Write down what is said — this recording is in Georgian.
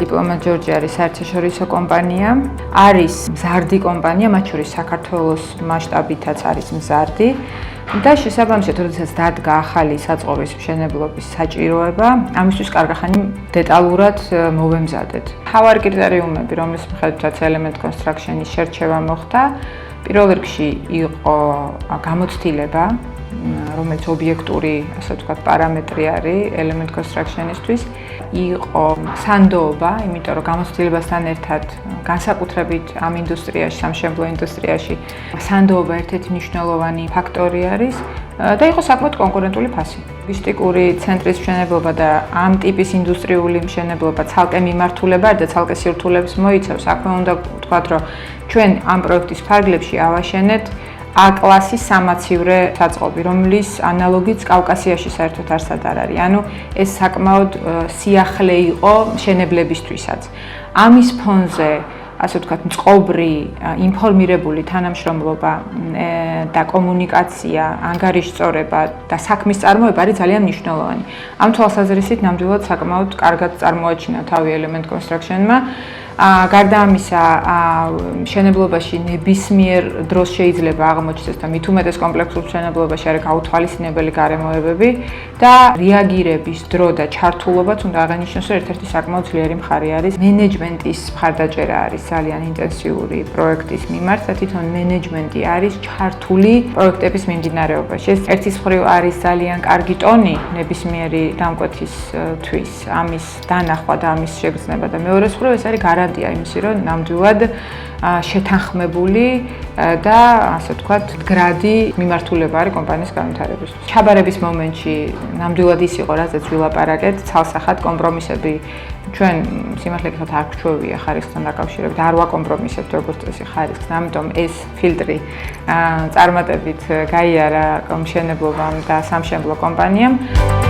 Diplomat George არის საერთაშორისო კომპანია, არის მზარდი კომპანია, მათ შორის საქართველოს მასშტაბითაც არის მზარდი და შესაბამისად, როდესაც დადგა ახალი საწყობის მშენებლობის საჭიროება, ამისთვის კარგახანი დეტალურად მოვემზადეთ. Მთავარი კრიტერიუმები, რომლის მიხედვითაც Element Construction-ის შერჩევა მოხდა, პირველ რიგში იყო გამოცდილება, რომელიც ობიექტური, ასე ვთქვათ, პარამეტრი არის Element Construction-ისთვის, იყო სანდოობა, იმიტომ რომ გამოცდილებასთან ერთად განსაკუთრებით ამ ინდუსტრიაში, სამშენებლო ინდუსტრიაში, სანდოობა ერთ-ერთი მნიშვნელოვანი ფაქტორი არის და იყო საკმაოდ კონკურენტული ფასი. ლოგისტიკური ცენტრის მშენებლობა და ამ ტიპის ინდუსტრიული მშენებლობა ცალკე მიმართულება და ცალკე სირთულეებს მოიცავს. აქვე უნდა ვთქვათ, რომ ჩვენ ამ პროექტის ფარგლებში ავაშენეთ A-კლასის სამაცივრე საწყობი, რომლის ანალოგიც კავკასიაში საერთოდ არსად არ არის. ანუ ეს საკმაოდ სიახლე იყო მშენებლებისთვისაც. ამის ფონზე, ასე ვთქვათ, წყობრი, ინფორმირებული თანამშრომლობა და კომუნიკაცია, ანგარიშწორება და საქმის წარმოება არის ძალიან მნიშვნელოვანი. ამ თვალსაზრისით ნამდვილად საკმაოდ კარგად წარმოაჩინა თავი Element Construction-მა. გარდა ამისა, მშენებლობაში ნებისმიერ დროს შეიძლება აღმოჩნდეს და მით უმეტეს კომპლექსურ მშენებლობაში არის გაუთვალისწინებელი გარემოებები და რეაგირების დრო და ჩართულობაც უნდა აღინიშნოს, რომ ერთ-ერთი საკმაოდ ძლიერი მხარე არის მენეჯმენტის მხარდაჭერა არის ძალიან ინტენსიური პროექტის მიმართ და თვითონ მენეჯმენტი არის ჩართული პროექტების მიმდინარეობაში. ეს ერთის მხრივ არის ძალიან კარგი ტონი ნებისმიერი დამკვეთისთვის, ამის დანახვა და ამის შეგრძნება და მეორე მხრივ ეს არის გარანტია იმისი, რომ ნამდვილად შეთანხმებული და ასე ვთქვათ, მდგრადი მიმართულება არის კომპანიის განვითარებისთვის. ჩაბარების მომენტში ნამდვილად ის იყო, რაზეც ვილაპარაკეთ, ცალსახად კომპრომისები ჩვენ სიმართლე გითხრათ არ გვჩვევია ხარისხთან დაკავშირებით, არ ვაკომპრომისებთ როგორც წესი ხარისხს, ამიტომ ეს ფილტრი წარმატებით გაიარა მშენებლობამ და სამშენებლო კომპანიამ.